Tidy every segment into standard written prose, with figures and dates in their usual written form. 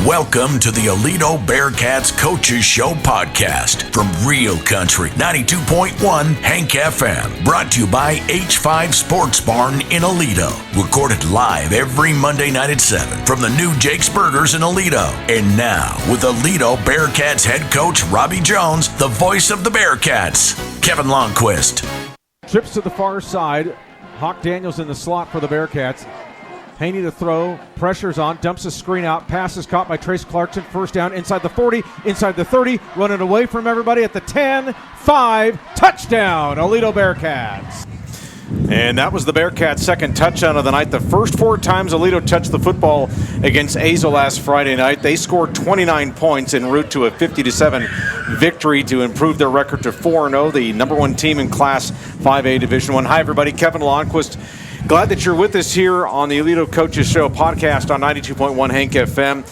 Welcome to the Aledo Bearcats Coaches Show podcast from Real Country 92.1 Hank FM. Brought to you by H5 Sports Barn in Aledo. Recorded live every Monday night at 7 from the new Jake's Burgers in Aledo. And now, with Aledo Bearcats head coach Robby Jones, the voice of the Bearcats, Kevin Lonnquist. Trips to the far side. Hawk Daniels in the slot for the Bearcats. Haney to throw, pressure's on, dumps a screen out, pass is caught by Trace Clarkson, first down inside the 40, inside the 30, running away from everybody at the 10, 5, touchdown, Aledo Bearcats. And that was the Bearcats' second touchdown of the night. The first 4 times Aledo touched the football against Azle last Friday night. They scored 29 points en route to a 50-7 victory to improve their record to 4-0, the number 1 team in Class 5A Division I. Hi, everybody. Kevin Lonnquist. Glad that you're with us here on the Aledo Coaches Show podcast on 92.1 Hank FM.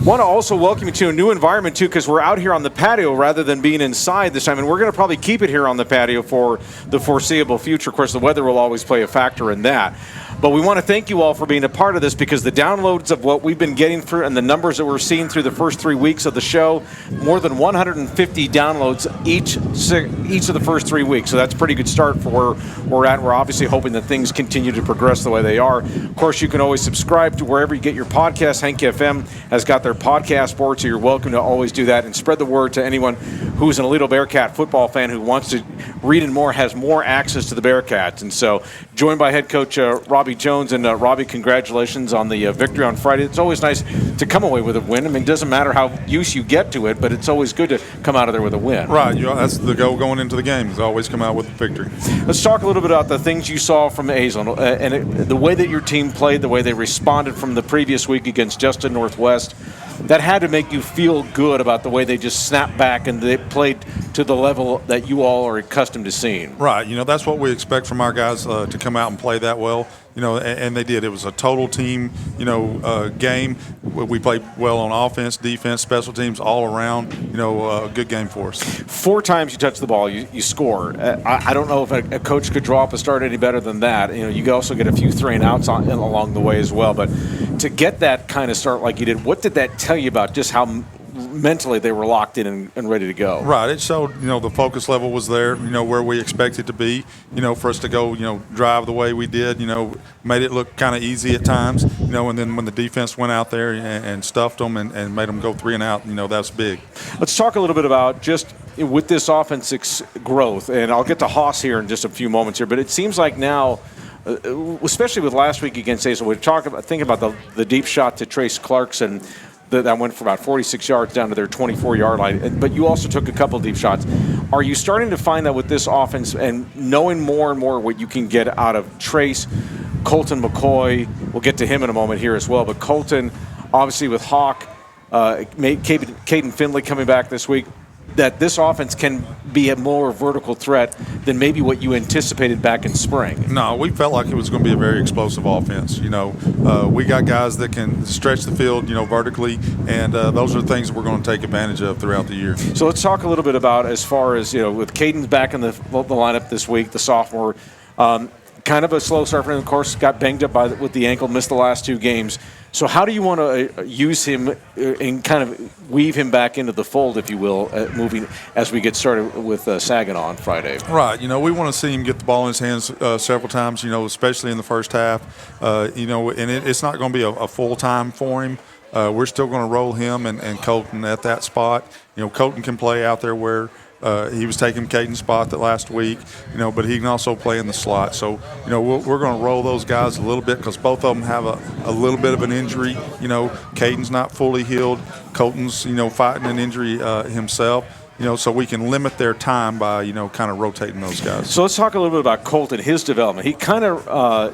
Want to also welcome you to a new environment, too, because we're out here on the patio rather than being inside this time. And we're going to probably keep it here on the patio for the foreseeable future. Of course, the weather will always play a factor in that. But we want to thank you all for being a part of this, because the downloads of what we've been getting through and the numbers that we're seeing through the first 3 weeks of the show, more than 150 downloads each of the first 3 weeks. So that's a pretty good start for where we're at. We're obviously hoping that things continue to progress the way they are. Of course, you can always subscribe to wherever you get your podcasts. Hank FM has got their podcast board, so you're welcome to always do that and spread the word to anyone who's an Aledo Bearcat football fan who wants to read and has more access to the Bearcats. And so, joined by head coach Robby Jones. And Robby, congratulations on the victory on Friday. It's always nice to come away with a win. I mean, it doesn't matter how used you get to it, but it's always good to come out of there with a win. Right. That's the goal going into the game, is always come out with a victory. Let's talk a little bit about the things you saw from Azle the way that your team played, the way they responded from the previous week against Justin Northwest. That had to make you feel good about the way they just snapped back and they played to the level that you all are accustomed to seeing. Right. That's what we expect from our guys to come out and play that well. And they did. It was a total team, game. We played well on offense, defense, special teams, all around. A good game for us. 4 times you touch the ball, you score. I don't know if a coach could draw up a start any better than that. You could also get a few 3 and outs along the way as well. But to get that kind of start like you did, what did that tell you about just how mentally they were locked in and ready to go? Right. It showed, the focus level was there, where we expected to be, for us to go, drive the way we did, made it look kind of easy at times, and then when the defense went out there and stuffed them and made them go 3 and out, that's big. Let's talk a little bit about just with this offense growth, and I'll get to Haas here in just a few moments here, but it seems like now, especially with last week against Azle, we're thinking about the deep shot to Trace Clarkson that went for about 46 yards down to their 24-yard line. But you also took a couple deep shots. Are you starting to find that with this offense and knowing more and more what you can get out of Trace, Colton McCoy? We'll get to him in a moment here as well. But Colton, obviously with Hawk, Caden Finley coming back this week, that this offense can be a more vertical threat than maybe what you anticipated back in spring. No, we felt like it was going to be a very explosive offense. We got guys that can stretch the field, vertically, and those are the things that we're going to take advantage of throughout the year. So let's talk a little bit about, as far as, with Caden's back in the lineup this week, the sophomore, kind of a slow start for him. Of course, got banged up with the ankle, missed the last 2 games. So how do you want to use him and kind of weave him back into the fold, if you will, moving as we get started with Saginaw on Friday? Right. We want to see him get the ball in his hands several times, especially in the first half. And it's not going to be a full time for him. We're still going to roll him and Colton at that spot. Colton can play out there where he was taking Caden's spot that last week, but he can also play in the slot. So, we're going to roll those guys a little bit because both of them have a little bit of an injury. Caden's not fully healed. Colton's, fighting an injury himself. So we can limit their time by, kind of rotating those guys. So let's talk a little bit about Colton, his development. He kind of,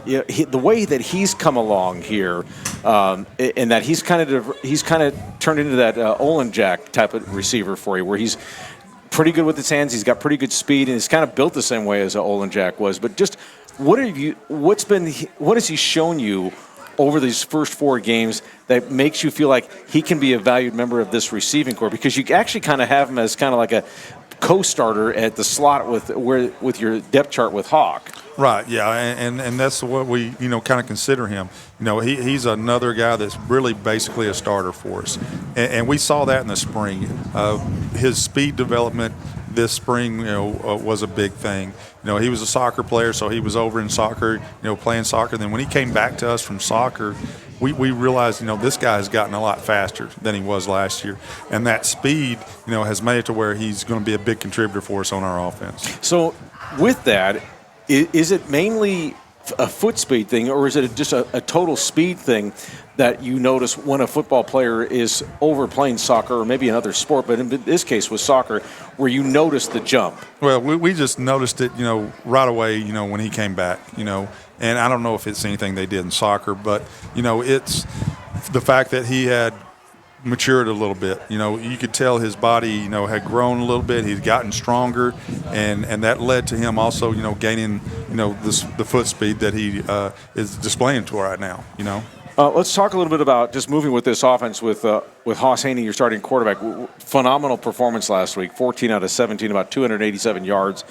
the way that he's come along here, and that he's kind of turned into that Olin Jack type of receiver for you, where he's pretty good with his hands. He's got pretty good speed, and he's kind of built the same way as Olin Jack was. But just what has he shown you over these first 4 games that makes you feel like he can be a valued member of this receiving corps? Because you actually kind of have him as kind of like co-starter at the slot with your depth chart with Hawk. Right, yeah, and that's what we, kind of consider him. He's another guy that's really basically a starter for us. And we saw that in the spring. His speed development this spring, was a big thing. He was a soccer player, so he was over in soccer, playing soccer. Then when he came back to us from soccer, we realized, this guy has gotten a lot faster than he was last year. And that speed, has made it to where he's going to be a big contributor for us on our offense. So with that, is it mainly a foot speed thing, or is it just a total speed thing that you notice when a football player is overplaying soccer or maybe another sport, but in this case with soccer, where you notice the jump? Well, we just noticed it, right away, when he came back, and I don't know if it's anything they did in soccer, but, it's the fact that he had matured a little bit. You could tell his body, had grown a little bit. He'd gotten stronger, and that led to him also, gaining, the foot speed that he is displaying to right now. Let's talk a little bit about just moving with this offense with Hoss Haney, your starting quarterback. Phenomenal performance last week, 14 out of 17, about 287 yards.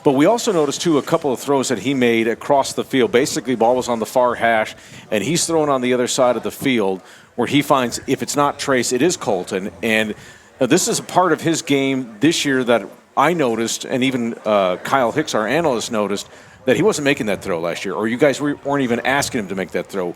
But we also noticed, too, a couple of throws that he made across the field. Basically, ball was on the far hash, and he's throwing on the other side of the field where he finds if it's not Trace, it is Colton. And this is a part of his game this year that I noticed, and even Kyle Hicks, our analyst, noticed, that he wasn't making that throw last year, or you guys weren't even asking him to make that throw.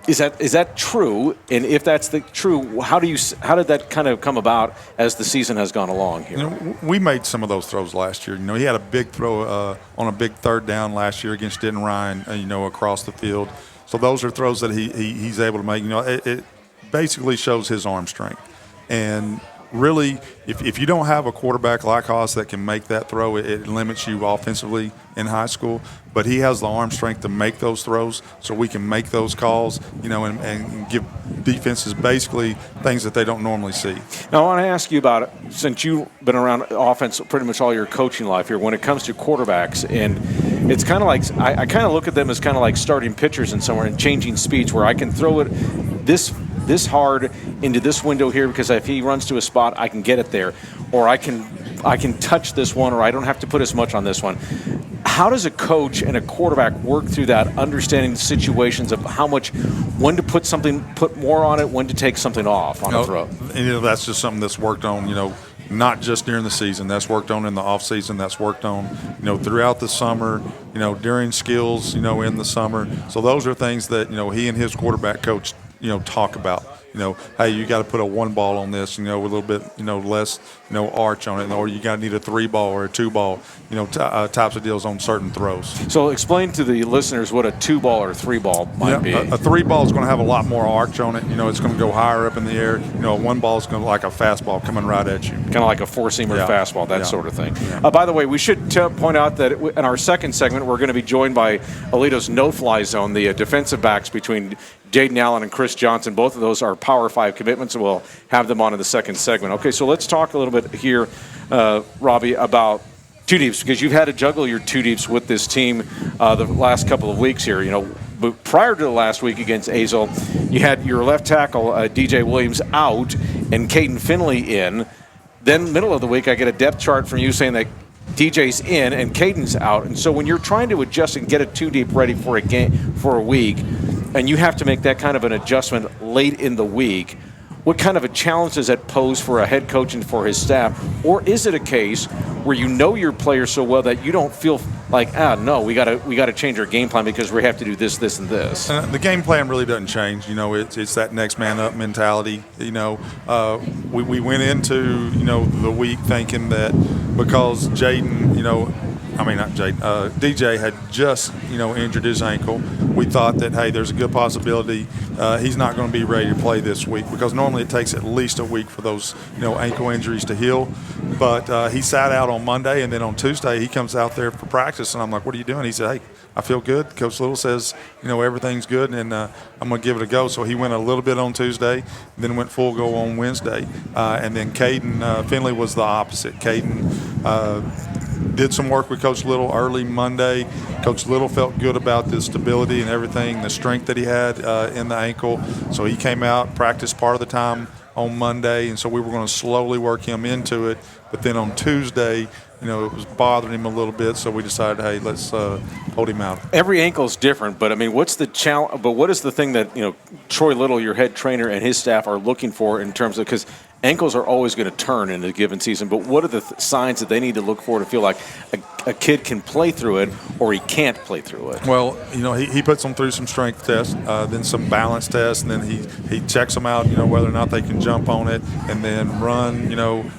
Is that true? And if that's true, how did that kind of come about as the season has gone along here? We made some of those throws last year. He had a big throw on a big third down last year against Denton Ryan, across the field. So those are throws that he's able to make. It basically shows his arm strength. And really, if you don't have a quarterback like Haas that can make that throw, it limits you offensively in high school. But he has the arm strength to make those throws, so we can make those calls, and give defenses basically things that they don't normally see. Now, I want to ask you about it, since you've been around offense pretty much all your coaching life here, when it comes to quarterbacks, and it's kind of like, I kind of look at them as kind of like starting pitchers in somewhere and changing speeds where I can throw it this hard into this window here because if he runs to a spot, I can get it there, or I can touch this one, or I don't have to put as much on this one. How does a coach and a quarterback work through that, understanding the situations of when to put more on it, when to take something off on a throw? And, that's just something that's worked on, not just during the season. That's worked on in the off season. That's worked on, throughout the summer, during skills, in the summer. So those are things that, he and his quarterback coach, talk about. Hey, you got to put a one ball on this, with a little bit, less, arch on it, or you got to need a 3-ball or a 2-ball, types of deals on certain throws. So explain to the listeners what a 2-ball or 3-ball might be. A 3-ball is going to have a lot more arch on it. It's going to go higher up in the air. A 1-ball is going to like a fastball coming right at you. Kind of like a four-seamer fastball, that sort of thing. Yeah. By the way, we should point out that in our second segment, we're going to be joined by Aledo's no-fly zone, the defensive backs between Jaden Allen and Chris Johnson. Both of those are Power 5 commitments, and we'll have them on in the second segment. Okay, so let's talk a little bit here, Robbie, about two deeps, because you've had to juggle your two deeps with this team the last couple of weeks here. But prior to the last week against Azle, you had your left tackle, DJ Williams, out and Caden Finley in. Then middle of the week, I get a depth chart from you saying that DJ's in and Caden's out. And so when you're trying to adjust and get a two deep ready for a game for a week, and you have to make that kind of an adjustment late in the week, what kind of a challenge does that pose for a head coach and for his staff? Or is it a case where you know your players so well that you don't feel like, no, we got to change our game plan because we have to do this, this, and this? The game plan really doesn't change. It's that next man up mentality. We went into the week thinking that because Jaden, DJ had just, injured his ankle. We thought that, hey, there's a good possibility he's not going to be ready to play this week because normally it takes at least a week for those, ankle injuries to heal. But he sat out on Monday, and then on Tuesday he comes out there for practice, and I'm like, what are you doing? He said, hey, I feel good. Coach Little says, everything's good, and I'm going to give it a go. So he went a little bit on Tuesday, then went full go on Wednesday. And then Caden Finley was the opposite. Caden did some work with Coach Little early Monday. Coach Little felt good about the stability and everything, the strength that he had in the ankle. So he came out, practiced part of the time on Monday, and so we were going to slowly work him into it. But then on Tuesday, it was bothering him a little bit, so we decided, hey, let's hold him out. Every ankle is different, but I mean, what's the challenge? But what is the thing that Troy Little, your head trainer, and his staff are looking for in terms of, because ankles are always going to turn in a given season, but what are the signs that they need to look for to feel like a kid can play through it or he can't play through it? Well, he puts them through some strength tests, then some balance tests, and then he checks them out, whether or not they can jump on it, and then run,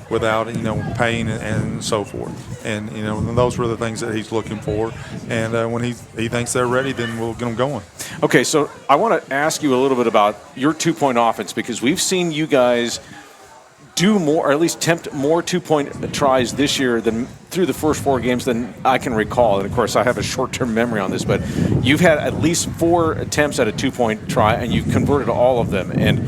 without, pain and so forth. And, those were the things that he's looking for. And when he thinks they're ready, then we'll get them going. Okay, so I want to ask you a little bit about your two-point offense, because we've seen you guys do more, or at least attempt more two-point tries this year than through the first 4 games than I can recall. And, of course, I have a short-term memory on this, but you've had at least 4 attempts at a two-point try, and you've converted all of them. And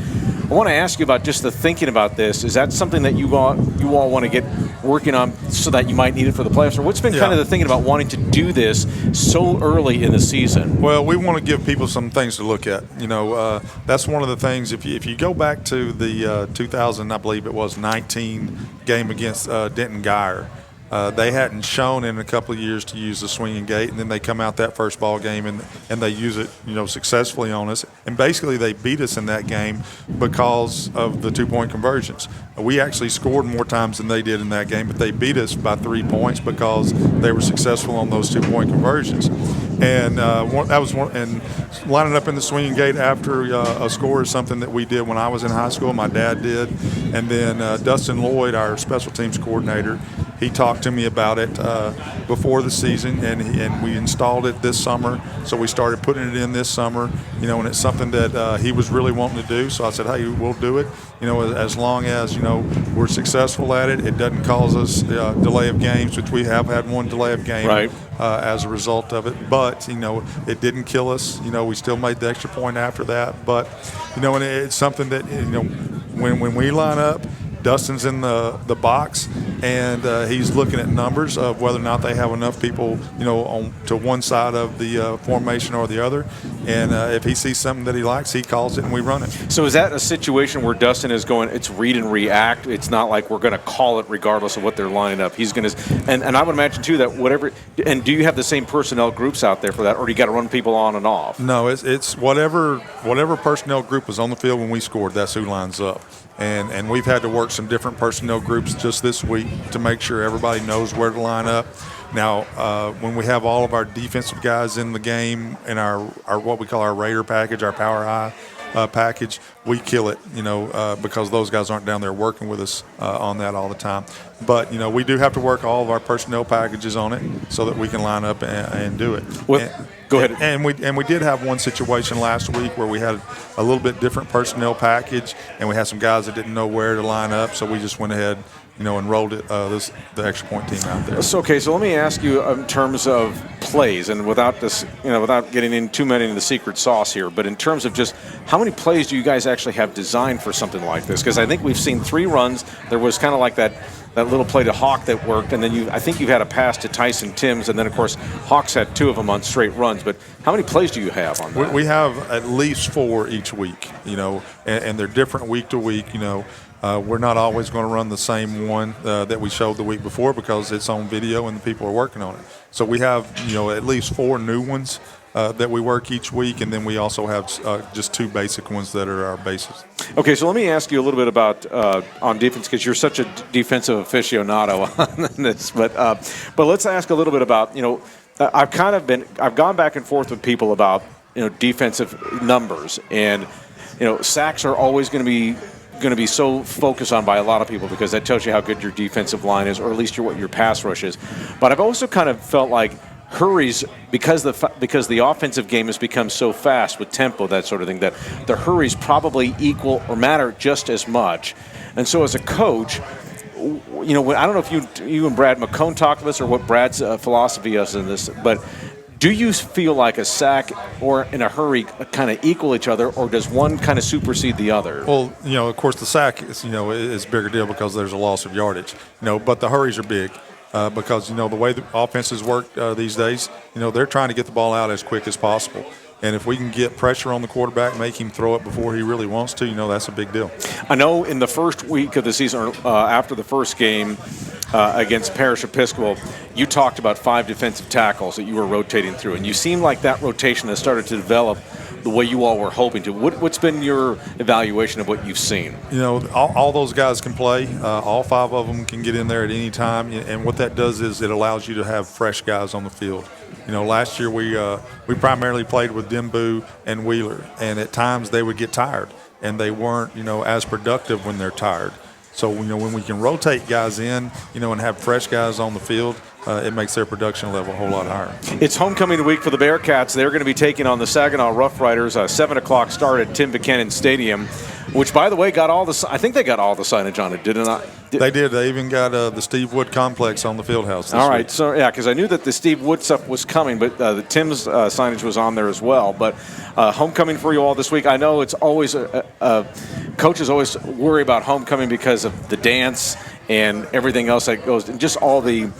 I want to ask you about just the thinking about this. Is that something that you all want to get working on so that you might need it for the playoffs? Or what's been kind of the thinking about wanting to do this so early in the season? Well, we want to give people some things to look at. That's one of the things. If you go back to the 2000, I believe it was 19 game against Denton Geyer, they hadn't shown in a couple of years to use the swinging gate, and then they come out that first ball game and they use it, successfully on us. And basically they beat us in that game because of the 2-point conversions. We actually scored more times than they did in that game, but they beat us by 3 points because they were successful on those 2-point conversions. And that was one. And lining up in the swinging gate after a score is something that we did when I was in high school. My dad did, and then Dustin Lloyd, our special teams coordinator, he talked to me about it before the season, and we installed it this summer. So we started putting it in this summer, and it's something that he was really wanting to do. So I said, hey, we'll do it, as long as, we're successful at it. It doesn't cause us delay of games, which we have had one delay of game as a result of it. But, it didn't kill us. We still made the extra point after that. But, and it's something that, when we line up, Dustin's in the box, and he's looking at numbers of whether or not they have enough people, on to one side of the formation or the other. And if he sees something that he likes, he calls it and we run it. So is that a situation where Dustin is going, it's read and react? It's not like we're going to call it regardless of what they're lining up. He's going to, and I would imagine too that whatever. And do you have the same personnel groups out there for that, or do you got to run people on and off? No, it's whatever personnel group was on the field when we scored. That's who lines up. And we've had to work some different personnel groups just this week to make sure everybody knows where to line up. Now, when we have all of our defensive guys in the game in our what we call our Raider package, our Power High package, we kill it, because those guys aren't down there working with us on that all the time. But, we do have to work all of our personnel packages on it so that we can line up and do it. Go ahead. And we did have one situation last week where we had a little bit different personnel package, and we had some guys that didn't know where to line up, so we just went ahead, and rolled it the extra point team out there. So let me ask you in terms of plays, and without this, without getting in too many of the secret sauce here, but in terms of just how many plays do you guys actually have designed for something like this? Because I think we've seen 3 runs. There was kind of like that little play to Hawk that worked, and then I think you've had a pass to Tyson Timms, and then of course Hawk's had 2 of them on straight runs. But how many plays do you have on that? We have at least 4 each week, and they're different week to week. We're not always going to run the same one that we showed the week before because it's on video and the people are working on it. So we have at least 4 new ones that we work each week, and then we also have just 2 basic ones that are our bases. Okay, so let me ask you a little bit about on defense, because you're such a defensive aficionado on this. But let's ask a little bit about I've gone back and forth with people about defensive numbers, and sacks are always going to be so focused on by a lot of people because that tells you how good your defensive line is, or at least what your pass rush is. But I've also kind of felt like hurries, because the offensive game has become so fast with tempo, that sort of thing, that the hurries probably equal or matter just as much. And so as a coach, I don't know if you and Brad McCone talked to this or what Brad's philosophy is in this, but do you feel like a sack or in a hurry kind of equal each other, or does one kind of supersede the other? Well, of course the sack is a bigger deal because there's a loss of yardage, but the hurries are big. Because, the way the offenses work these days, they're trying to get the ball out as quick as possible. And if we can get pressure on the quarterback, make him throw it before he really wants to, that's a big deal. I know in the first week of the season, after the first game against Parish Episcopal, you talked about 5 defensive tackles that you were rotating through, and you seem like that rotation has started to develop the way you all were hoping to. What's been your evaluation of what you've seen? All those guys can play. All 5 of them can get in there at any time, and what that does is it allows you to have fresh guys on the field. Last year we primarily played with Dembu and Wheeler, and at times they would get tired, and they weren't as productive when they're tired. So when we can rotate guys in, and have fresh guys on the field, it makes their production level a whole lot higher. It's homecoming week for the Bearcats. They're going to be taking on the Saginaw Rough Riders. 7 o'clock start at Tim Buchanan Stadium, which, by the way, I think they got all the signage on it, did it not? They did. They even got the Steve Wood complex on the field house this all right. week. So, yeah, because I knew that the Steve Wood stuff was coming, but the Tim's signage was on there as well. But homecoming for you all this week. I know it's always coaches always worry about homecoming because of the dance and everything else that goes, and just all the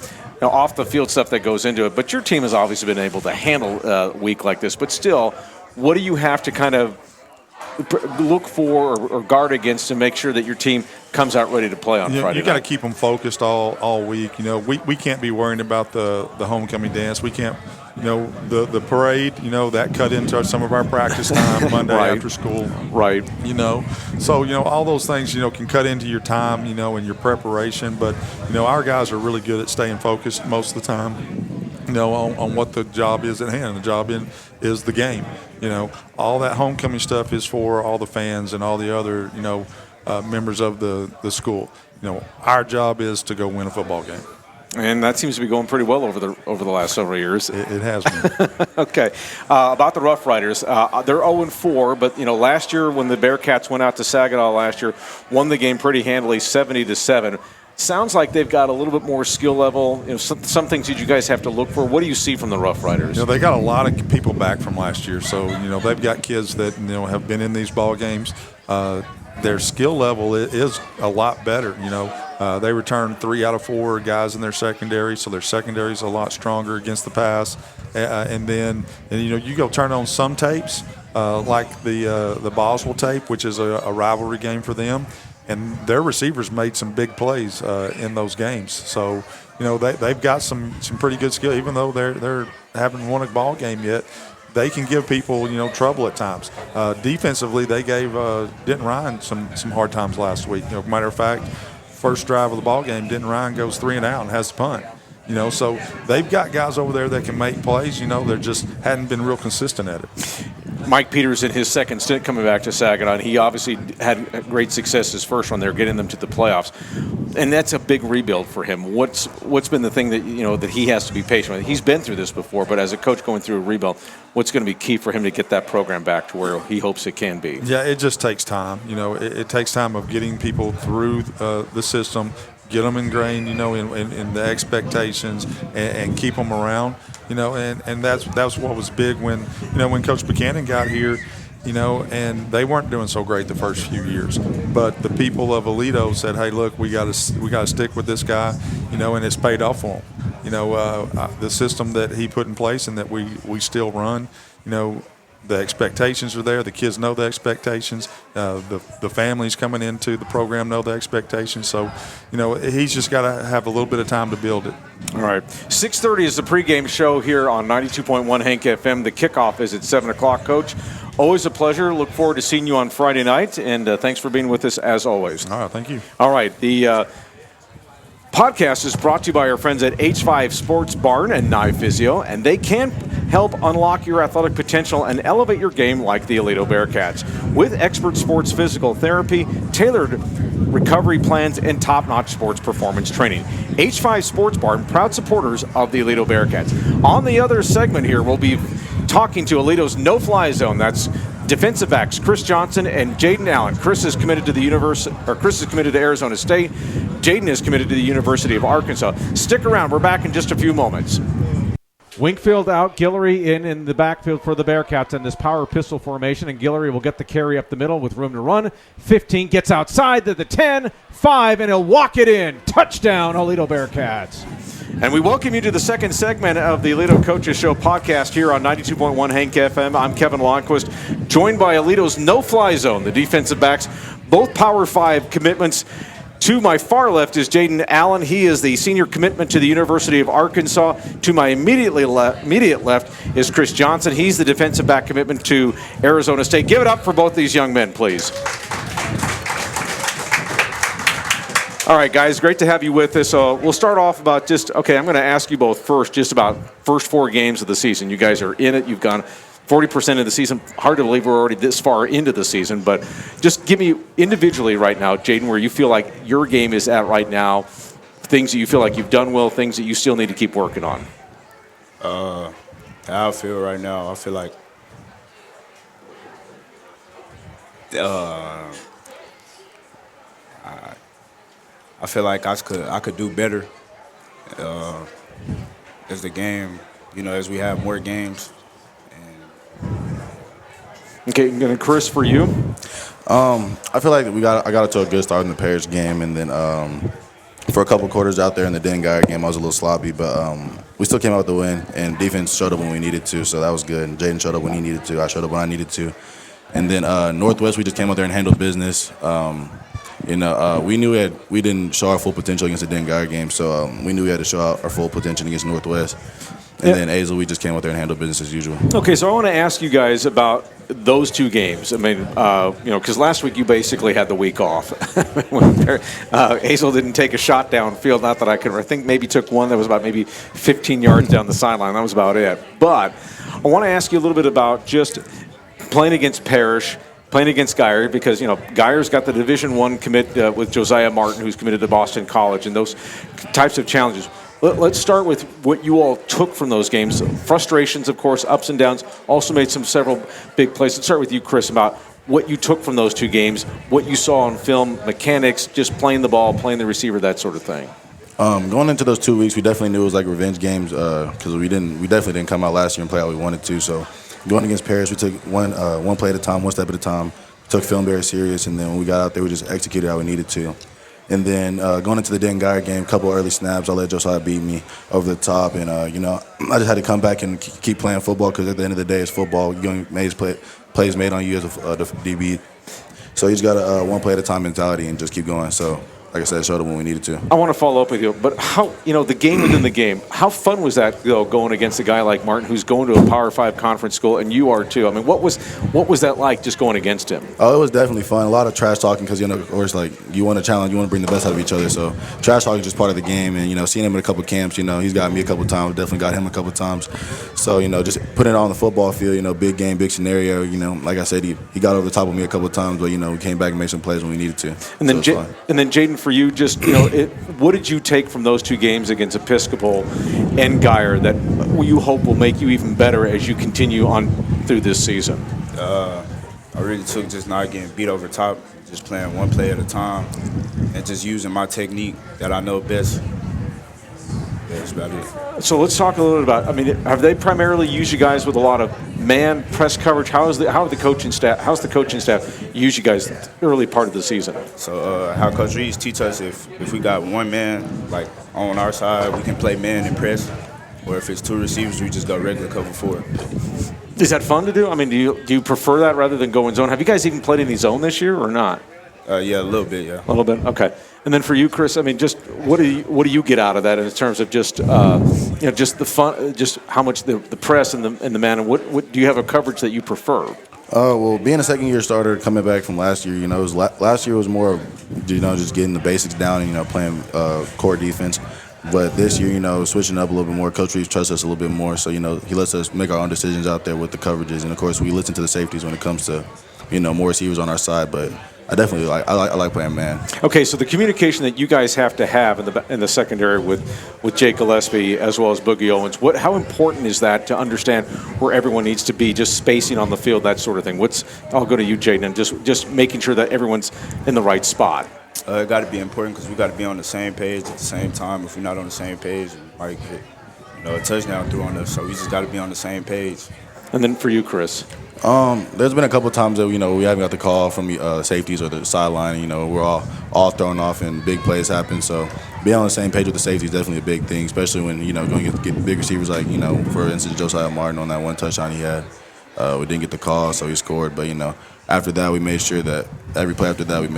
off the field stuff that goes into it. But your team has obviously been able to handle a week like this. But still, what do you have to kind of look for or guard against to make sure that your team comes out ready to play on Friday night? You got to keep them focused all week. We can't be worrying about the homecoming dance. We can't. The parade, that cut into some of our practice time Monday right. after school. Right. So, all those things, can cut into your time, and your preparation. But, our guys are really good at staying focused most of the time, on what the job is at hand. The job is the game. All that homecoming stuff is for all the fans and all the other, members of the school. Our job is to go win a football game. And that seems to be going pretty well over the last several years. It has been. Okay. About the Rough Riders, they're 0-4, but last year when the Bearcats went out to Saginaw last year, won the game pretty handily, 70-7. Sounds like they've got a little bit more skill level. Some things that you guys have to look for. What do you see from the Rough Riders? They got a lot of people back from last year, so they've got kids that have been in these ball games. Their skill level is a lot better. They returned 3 out of 4 guys in their secondary, so their secondary is a lot stronger against the pass. And you go turn on some tapes like the Boswell tape, which is a rivalry game for them, and their receivers made some big plays in those games. So they've got some pretty good skill, even though they haven't won a ball game yet. They can give people, trouble at times. Defensively, they gave Denton Ryan some hard times last week. Matter of fact, first drive of the ball game, Denton Ryan goes 3 and out and has the punt. So they've got guys over there that can make plays. They just hadn't been real consistent at it. Mike Peters in his second stint coming back to Saginaw, and he obviously had great success his first one there, getting them to the playoffs. And that's a big rebuild for him. What's been the thing that that he has to be patient with? He's been through this before, but as a coach going through a rebuild, what's going to be key for him to get that program back to where he hopes it can be? Yeah, it just takes time. It takes time of getting people through the system, get them ingrained, in the expectations, and keep them around, and that's what was big when Coach Buchanan got here, and they weren't doing so great the first few years, but the people of Aledo said, hey, look, we got to stick with this guy, and it's paid off for him. The system that he put in place and that we still run, the expectations are there. The kids know the expectations. The families coming into the program know the expectations. So, he's just got to have a little bit of time to build it. All right. 6:30 is the pregame show here on 92.1 Hank FM. The kickoff is at 7 o'clock, Coach. Always a pleasure. Look forward to seeing you on Friday night, and thanks for being with us as always. All right, thank you. All right. The podcast is brought to you by our friends at H5 Sports Barn and Nye Physio, and they can help unlock your athletic potential and elevate your game like the Aledo Bearcats. With expert sports physical therapy, tailored recovery plans, and top-notch sports performance training. H5 Sports Barn, proud supporters of the Aledo Bearcats. On the other segment here, we'll be talking to Aledo's no-fly zone. That's defensive backs Chris Johnson and Jaden Allen. Chris is committed to Arizona State. Jaden is committed to the University of Arkansas. Stick around. We're back in just a few moments. Wingfield out, Guillory in the backfield for the Bearcats in this power pistol formation, and Guillory will get the carry up the middle with room to run. 15, gets outside to the 10, 5, and he'll walk it in. Touchdown, Aledo Bearcats. And we welcome you to the second segment of the Aledo Coaches Show podcast here on 92.1 Hank FM. I'm Kevin Lonnquist, joined by Aledo's no-fly zone, the defensive backs, both Power 5 commitments. To my far left is Jaden Allen. He is the senior commitment to the University of Arkansas. To my immediate left is Chris Johnson. He's the defensive back commitment to Arizona State. Give it up for both these young men, please. All right, guys, great to have you with us. We'll start off about I'm going to ask you both first, just about first 4 games of the season. You guys are in it. You've gone 40% of the season. Hard to believe we're already this far into the season, but just give me individually right now, Jaden, where you feel like your game is at right now, things that you feel like you've done well, things that you still need to keep working on. How I feel right now, I feel like I feel like I could do better as the game, as we have more games. Okay, and Chris, for you? I feel like I got to a good start in the Paris game, and then for a couple quarters out there in the Den-Geyer game, I was a little sloppy, but we still came out with the win, and defense showed up when we needed to, so that was good. And Jaden showed up when he needed to. I showed up when I needed to. And then Northwest, we just came out there and handled business. We knew we didn't show our full potential against the Den-Geyer game, so we knew we had to show out our full potential against Northwest. And then Azle, we just came out there and handled business as usual. Okay, so I want to ask you guys about those 2 games. I mean, because last week you basically had the week off. Azle didn't take a shot downfield, not that I think maybe took one that was about maybe 15 yards down the sideline. That was about it. But I want to ask you a little bit about just playing against Parrish, playing against Geyer, because, Geyer's got the Division I commit with Josiah Martin, who's committed to Boston College, and those types of challenges. Let's start with what you all took from those games. Frustrations, of course, ups and downs. Also made several big plays. Let's start with you, Chris, about what you took from those 2 games, what you saw on film, mechanics, just playing the ball, playing the receiver, that sort of thing. Going into those 2 weeks, we definitely knew it was like revenge games because we definitely didn't come out last year and play how we wanted to. So going against Paris, we took one play at a time, one step at a time. Took film very serious, and then when we got out there, we just executed how we needed to. And then going into the Den-Geyer game, a couple early snaps, I let Josiah beat me over the top. And, I just had to come back and keep playing football because at the end of the day, it's football. You plays made on you as a DB. So you just got a one play at a time mentality and just keep going. So, like I said, showed up when we needed to. I want to follow up with you, but how, the game within the game, how fun was that, though, going against a guy like Martin who's going to a Power 5 conference school, and you are too? I mean, what was that like just going against him? Oh, it was definitely fun. A lot of trash talking because, of course, like, you want to challenge, you want to bring the best out of each other. So trash talking is just part of the game, and, seeing him in a couple camps, he's got me a couple times, definitely got him a couple times. So, just putting it on the football field, big game, big scenario, like I said, he got over the top of me a couple times, but, we came back and made some plays when we needed to. And then, Jaden, for you, just, what did you take from those 2 games against Episcopal and Geyer that you hope will make you even better as you continue on through this season? I really took just not getting beat over top, just playing one play at a time, and just using my technique that I know best. That's about it. So let's talk a little bit about. Have they primarily used you guys with a lot of man press coverage? How's the coaching staff use you guys early part of the season? So how Coach Reeves teach us if we got one man like on our side, we can play man and press, or if it's 2 receivers, we just go regular cover 4. Is that fun to do? Do you prefer that rather than going zone? Have you guys even played any zone this year or not? Yeah, a little bit, yeah. A little bit, okay. And then for you, Chris, just what do you get out of that in terms of just just the fun, just how much the press and the man, and what do you have a coverage that you prefer? Well, being a second-year starter, coming back from last year, last year was more, just getting the basics down and playing core defense. But this year, switching up a little bit more. Coach Reeves trusts us a little bit more, so he lets us make our own decisions out there with the coverages, and of course we listen to the safeties when it comes to more receivers on our side, but. I definitely like playing man. Okay, so the communication that you guys have to have in the secondary with Jake Gillespie as well as Boogie Owens, how important is that to understand where everyone needs to be, just spacing on the field, that sort of thing? I'll go to you, Jaden, and just making sure that everyone's in the right spot. It got to be important because we got to be on the same page at the same time. If we're not on the same page, we might get a touchdown through on us. So we just got to be on the same page. And then for you, Chris. There's been a couple of times that we haven't got the call from safeties or the sideline. We're all thrown off and big plays happen. So being on the same page with the safety is definitely a big thing, especially when going to get big receivers like for instance Josiah Martin on that one touchdown he had. We didn't get the call, so he scored. But after that we made sure that every play after that we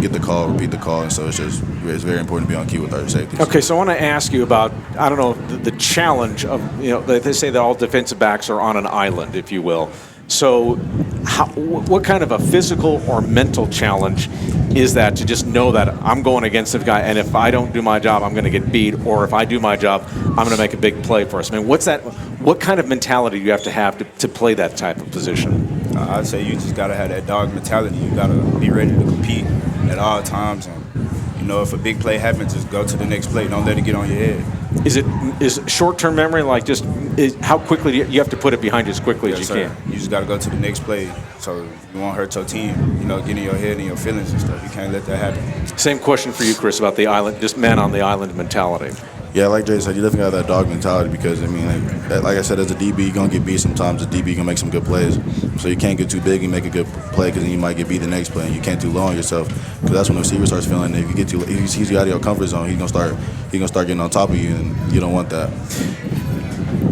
get the call, repeat the call, and so it's very important to be on key with our safeties. Okay, so I want to ask you about the challenge of they say that all defensive backs are on an island, if you will. So what kind of a physical or mental challenge is that to just know that I'm going against the guy, and if I don't do my job, I'm going to get beat, or if I do my job, I'm going to make a big play for us? I mean, what kind of mentality do you have to play that type of position? I'd say you just got to have that dog mentality. You got to be ready to compete at all times. And, if a big play happens, just go to the next play. Don't let it get on your head. Is short-term memory how quickly do you have to put it behind you as quickly as you can? You just got to go to the next play so you won't hurt your team, get in your head and your feelings and stuff. You can't let that happen. Same question for you, Chris, about the island, just man on the island mentality. Yeah, like Jay said, you definitely have that dog mentality because, like I said, as a DB, you're going to get beat sometimes. A DB going to make some good plays. So you can't get too big and make a good play because then you might get beat the next play. And you can't too low on yourself because that's when the receiver starts feeling it. If he sees you out of your comfort zone, he's going to start getting on top of you, and you don't want that.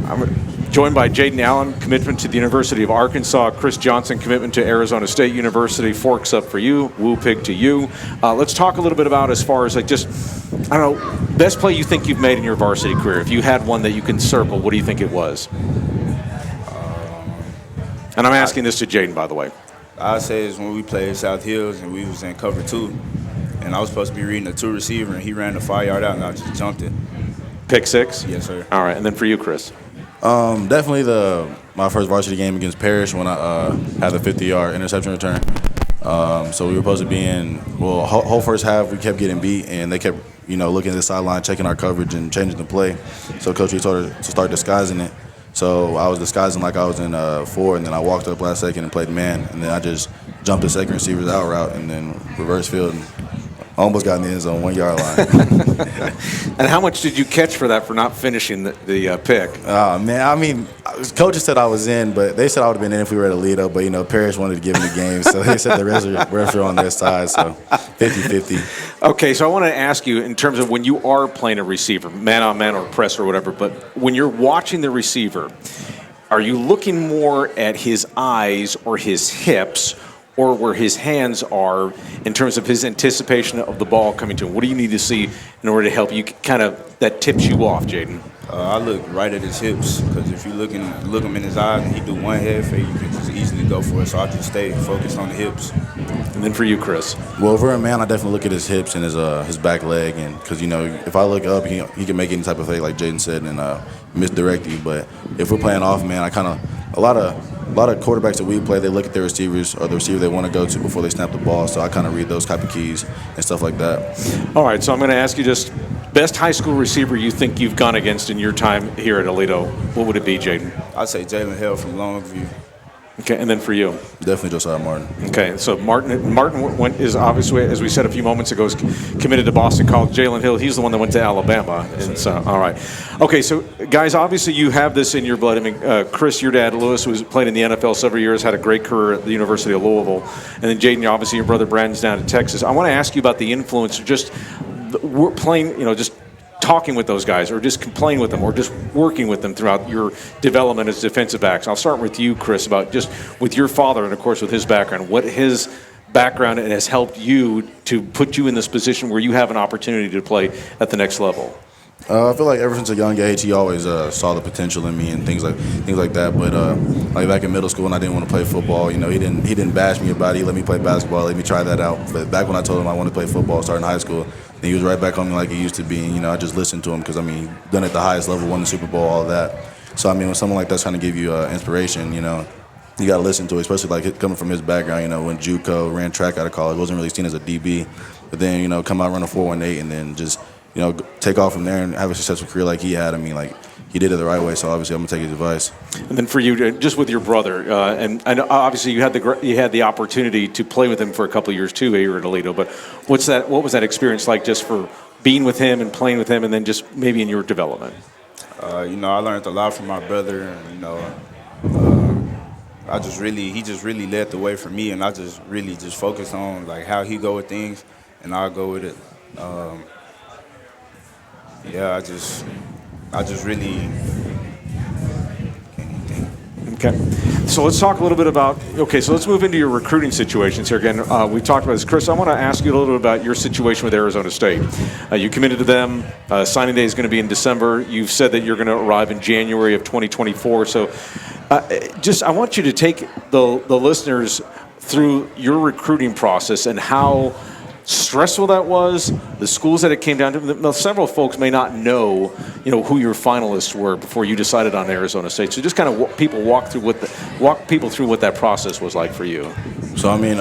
I'm joined by Jaden Allen, commitment to the University of Arkansas. Chris Johnson, commitment to Arizona State University. Forks up for you. Woo pig to you. Let's talk a little bit about as far as best play you think you've made in your varsity career. If you had one that you can circle, what do you think it was? And I'm asking this to Jaden, by the way. I'd say it's when we played South Hills and we was in cover 2. And I was supposed to be reading a 2 receiver, and he ran the 5-yard out, and I just jumped it. Pick 6? Yes, sir. All right, and then for you, Chris? Definitely my first varsity game against Parrish when I had the 50-yard interception return. So we were supposed to be whole first half we kept getting beat, and they kept looking at the sideline, checking our coverage and changing the play. So Coach Reed told her to start disguising it. So I was disguising like I was in 4, and then I walked up last second and played man, and then I just jumped the second receiver's out route and then reverse field and almost got in the end zone, 1 yard line. And how much did you catch for that for not finishing the pick? Man, coaches said I was in, but they said I would have been in if we were at Aledo. But, Parrish wanted to give me the game, so they said the refs were on their side, so 50-50. Okay, so I want to ask you in terms of when you are playing a receiver, man-on-man or press or whatever, but when you're watching the receiver, are you looking more at his eyes or his hips or where his hands are in terms of his anticipation of the ball coming to him? What do you need to see in order to help you that tips you off, Jaden? I look right at his hips because if you look him in his eyes and he do one head fake, you can just easily go for it. So I just stay focused on the hips. And then for you, Chris? Well, for a man, I definitely look at his hips and his back leg, and because if I look up, he can make any type of fake like Jaden said and misdirect you. But if we're playing off man, a lot of quarterbacks that we play, they look at their receivers or the receiver they want to go to before they snap the ball. So I kind of read those type of keys and stuff like that. All right, so I'm going to ask you just best high school receiver you think you've gone against in your time here at Aledo. What would it be, Jaden? I'd say Jalen Hill from Longview. Okay, and then for you? Definitely Josiah Martin. Okay, so Martin is obviously, as we said a few moments ago, is committed to Boston College. Jalen Hill, he's the one that went to Alabama. Yes, and so, all right. Okay, so guys, obviously you have this in your blood. I mean, Chris, your dad, Lewis, was played in the NFL several years, had a great career at the University of Louisville. And then Jaden, obviously your brother Brandon's down in Texas. I want to ask you about the influence of just playing, just talking with those guys or just playing with them or just working with them throughout your development as defensive backs. I'll start with you, Chris, about just with your father and, of course, with his background, what his background has helped you to put you in this position where you have an opportunity to play at the next level. I feel like ever since a young age, he always saw the potential in me and things like that. But like back in middle school, when I didn't want to play football, he didn't bash me about it. He let me play basketball, let me try that out. But back when I told him I wanted to play football, starting high school, he was right back on me like he used to be. And, I just listened to him because done at the highest level, won the Super Bowl, all that. So when someone like that's trying to give you inspiration, you got to listen to it, especially like coming from his background. When JUCO, ran track out of college, wasn't really seen as a DB, but then come out run a 4.18 and then just take off from there and have a successful career like he had. He did it the right way, so obviously I'm gonna take his advice. And then for you, just with your brother, and obviously you had the opportunity to play with him for a couple of years too here at Aledo. But what was that experience like, just for being with him and playing with him, and then just maybe in your development? I learned a lot from my brother, and he just really led the way for me, and I just really just focused on like how he go with things, and I'll go with it. I just really can't even think. Okay. So let's talk a little bit about, so let's move into your recruiting situations here. Again, we talked about this. Chris, I want to ask you a little bit about your situation with Arizona State. You committed to them. Signing day is going to be in December. You've said that you're going to arrive in January of 2024. So I want you to take the listeners through your recruiting process and how stressful that was, the schools that it came down to. Several folks may not know, who your finalists were before you decided on Arizona State. So just kind of walk people through what that process was like for you. So I mean,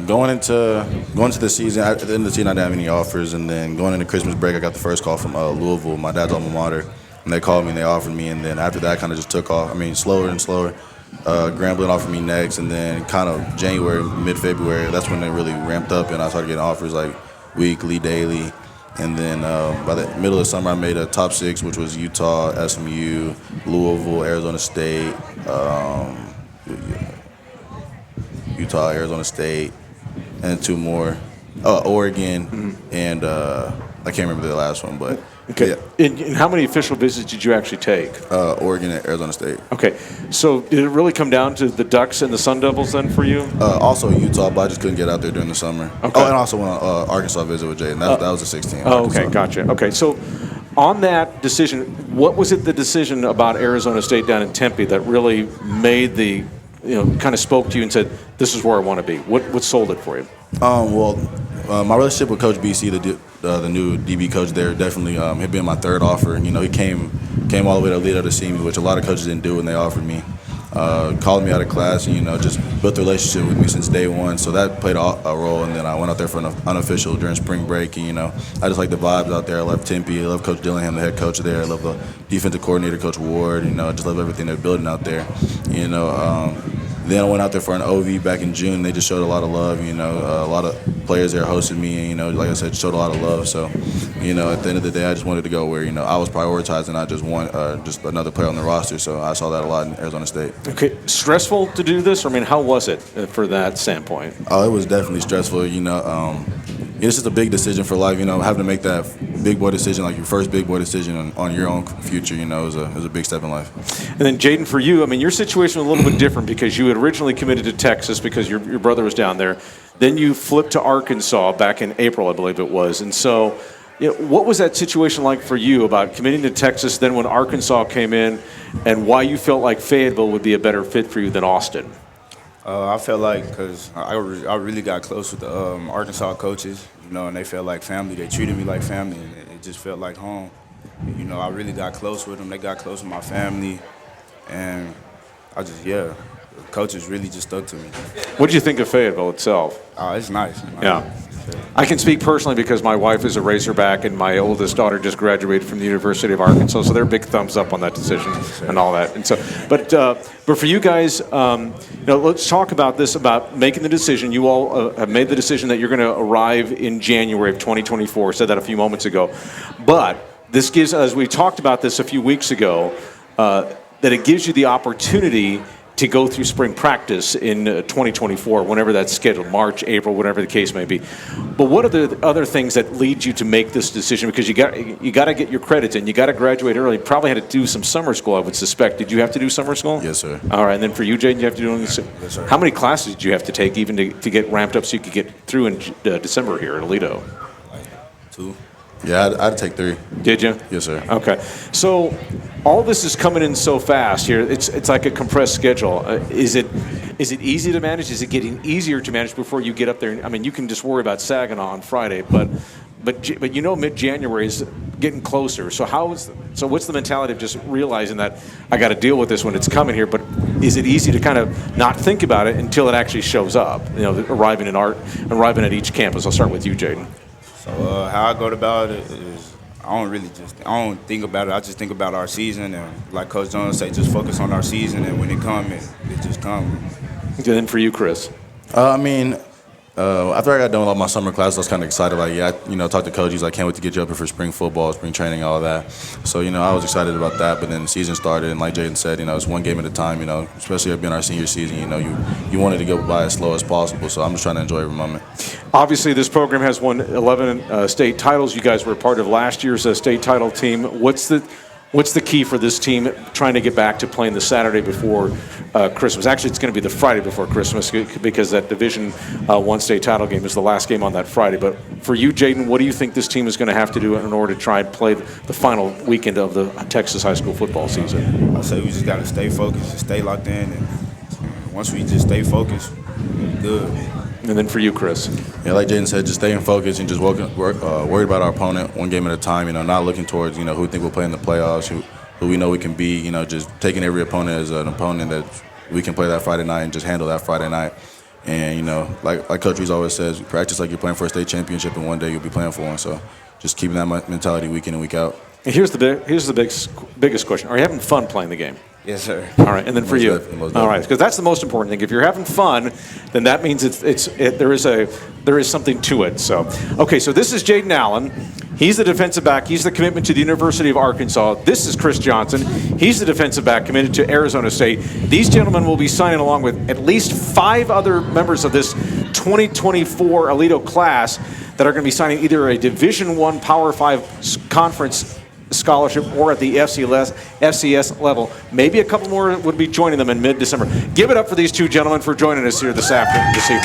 going into the season, at the end of the season, I didn't have any offers, and then going into Christmas break, I got the first call from Louisville, my dad's alma mater, and they called me and they offered me, and then after that, I kind of just took off. I mean, slower and slower. Grambling offered me next, and then kind of January, mid-February, that's when they really ramped up, and I started getting offers like weekly, daily. And then by the middle of the summer, I made a top 6, which was Utah, SMU, Louisville, Arizona State, Utah, Arizona State, and 2 more. Oregon, and I can't remember the last one, but okay. Yeah. And how many official visits did you actually take? Oregon and Arizona State. Okay. So did it really come down to the Ducks and the Sun Devils then for you? Also Utah, but I just couldn't get out there during the summer. Okay. Oh, and also went on Arkansas visit with Jaden. That was a 16. Oh, okay. Gotcha. Okay. So on that decision, what was it the decision about Arizona State down in Tempe that really made the, kind of spoke to you and said, this is where I want to be? What sold it for you? My relationship with Coach BC, the new DB coach there, definitely had been my 3rd offer. He came all the way to Aledo to see me, which a lot of coaches didn't do when they offered me. Called me out of class and, just built the relationship with me since day one. So that played a role. And then I went out there for an unofficial during spring break. And, I just like the vibes out there. I love Tempe. I love Coach Dillingham, the head coach there. I love the defensive coordinator, Coach Ward. I just love everything they're building out there. Then I went out there for an OV back in June. They just showed a lot of love. A lot of players there hosted me, and like I said, showed a lot of love. So, at the end of the day, I just wanted to go where I was prioritized, and I just want just another player on the roster. So I saw that a lot in Arizona State. Okay, stressful to do this? I mean, how was it for that standpoint? Oh, it was definitely stressful. It's just a big decision for life. Having to make that big boy decision, like your first big boy decision on your own future. Is a big step in life. And then Jaden, for you, I mean, your situation was a little bit different because you had originally committed to Texas because your brother was down there. Then you flipped to Arkansas back in April, I believe it was. And so, what was that situation like for you about committing to Texas, then when Arkansas came in, and why you felt like Fayetteville would be a better fit for you than Austin? I felt like because I really got close with the Arkansas coaches, and they felt like family. They treated me like family, and it just felt like home. I really got close with them. They got close with my family, and the coaches really just stuck to me. What did you think of Fayetteville itself? It's nice. Yeah. I can speak personally because my wife is a Razorback and my oldest daughter just graduated from the University of Arkansas, so they're big thumbs up on that decision and all that. And so, but for you guys, let's talk about this, about making the decision. You all have made the decision that you're going to arrive in January of 2024. Said that a few moments ago, but this gives, as we talked about this a few weeks ago, that it gives you the opportunity to go through spring practice in 2024, whenever that's scheduled, March, April, whatever the case may be. But what are the other things that lead you to make this decision? Because you got to get your credits in. You got to graduate early. You probably had to do some summer school, I would suspect. Did you have to do summer school? Yes, sir. All right. And then for you, Jaden, you have to do this? Yes, sir. How many classes did you have to take even to get ramped up so you could get through in December here at Aledo? Like 2. Yeah, I had to take 3. Did you? Yes, sir. Okay. So all this is coming in so fast here. It's like a compressed schedule. Is it easy to manage? Is it getting easier to manage before you get up there? I mean, you can just worry about Saginaw on Friday, but mid-January is getting closer. So what's the mentality of just realizing that I got to deal with this when it's coming here? But is it easy to kind of not think about it until it actually shows up? Arriving at each campus. I'll start with you, Jaden. So how I go about it is I don't think about it. I just think about our season, and like Coach Jones say, just focus on our season, and when it comes, it just comes. And then for you, Chris. I mean, After I got done with all my summer classes, I was kind of excited. Talked to Coach. He's like, can't wait to get you up here for spring football, spring training, all of that. So, I was excited about that. But then the season started, and like Jaden said, it's one game at a time. Especially it being our senior season. You wanted to go by as slow as possible. So I'm just trying to enjoy every moment. Obviously, this program has won 11 state titles. You guys were a part of last year's state title team. What's the key for this team trying to get back to playing the Saturday before Christmas? Actually, it's going to be the Friday before Christmas because that Division I state title game is the last game on that Friday. But for you, Jaden, what do you think this team is going to have to do in order to try and play the final weekend of the Texas high school football season? I say we just got to stay focused and stay locked in. And once we just stay focused, good. And then for you, Chris? Yeah, like Jaden said, just staying focused and just worried about our opponent one game at a time, not looking towards, who we think we'll play in the playoffs, who we know we can be, just taking every opponent as an opponent that we can play that Friday night and just handle that Friday night. And, like Coach Reese always says, practice like you're playing for a state championship and one day you'll be playing for one. So just keeping that mentality week in and week out. And here's the biggest question. Are you having fun playing the game? Yes, sir. All right, and then for you, all right, because that's the most important thing. If you're having fun, then that means there is something to it. So, okay, so this is Jaden Allen. He's the defensive back. He's the commitment to the University of Arkansas. This is Chris Johnson. He's the defensive back committed to Arizona State. These gentlemen will be signing along with at least 5 other members of this 2024 Aledo class that are going to be signing either a Division I Power 5 conference scholarship or at the FCS level. Maybe a couple more would be joining them in mid-December. Give it up for these two gentlemen for joining us here this evening.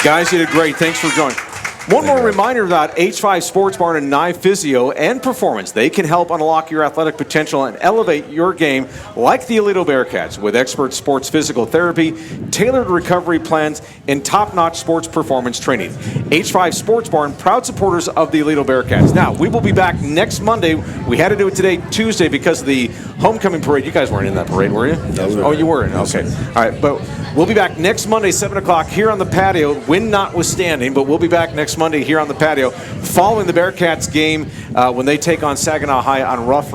Guys, you did great. Thanks for joining. One more reminder about H5 Sports Barn and Nye Physio and Performance. They can help unlock your athletic potential and elevate your game like the Aledo Bearcats with expert sports physical therapy, tailored recovery plans, and top-notch sports performance training. H5 Sports Barn, proud supporters of the Aledo Bearcats. Now, we will be back next Monday. We had to do it today, Tuesday, because of the homecoming parade. You guys weren't in that parade, were you? No, you weren't? Okay. All right, but we'll be back next Monday, 7 o'clock, here on the patio, wind notwithstanding, but we'll be back next Monday here on the patio following the Bearcats game when they take on Saginaw High on the Rough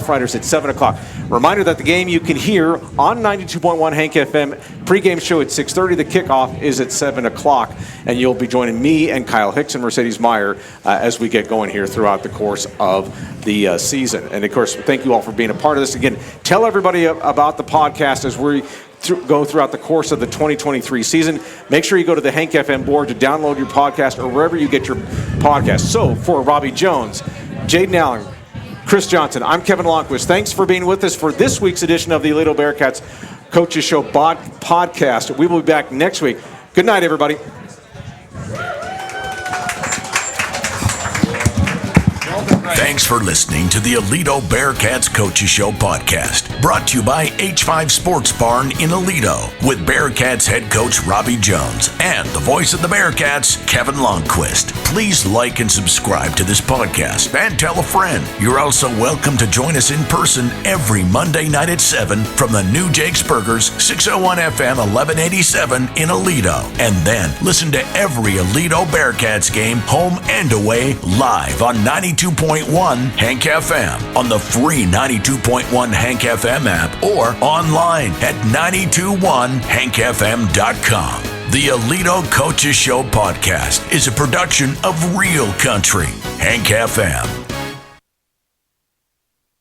Riders at 7 o'clock. Reminder that the game you can hear on 92.1 Hank FM, pregame show at 6:30. The kickoff is at 7 o'clock, and you'll be joining me and Kyle Hicks and Mercedes Meyer as we get going here throughout the course of the season. And, of course, thank you all for being a part of this. Again, tell everybody about the podcast as we go throughout the course of the 2023 season. Make sure you go to the Hank FM board to download your podcast or wherever you get your podcast. So for Robby Jones, Jaden Allen, Chris Johnson, I'm Kevin Lonnquist. Thanks for being with us for this week's edition of the Aledo Bearcats Coaches Show podcast. We will be back next week. Good night, everybody. Thanks for listening to the Aledo Bearcats Coaches Show podcast, brought to you by H5 Sports Barn in Aledo, with Bearcats head coach Robby Jones and the voice of the Bearcats, Kevin Lonnquist. Please like and subscribe to this podcast and tell a friend. You're also welcome to join us in person every Monday night at 7 from the new Jake's Burgers, 601 FM 1187 in Aledo. And then listen to every Aledo Bearcats game, home and away, live on 92.1 Hank FM, on the free 92.1 Hank FM app, or online at 921hankfm.com. The Aledo Coaches Show podcast is a production of Real Country, Hank FM.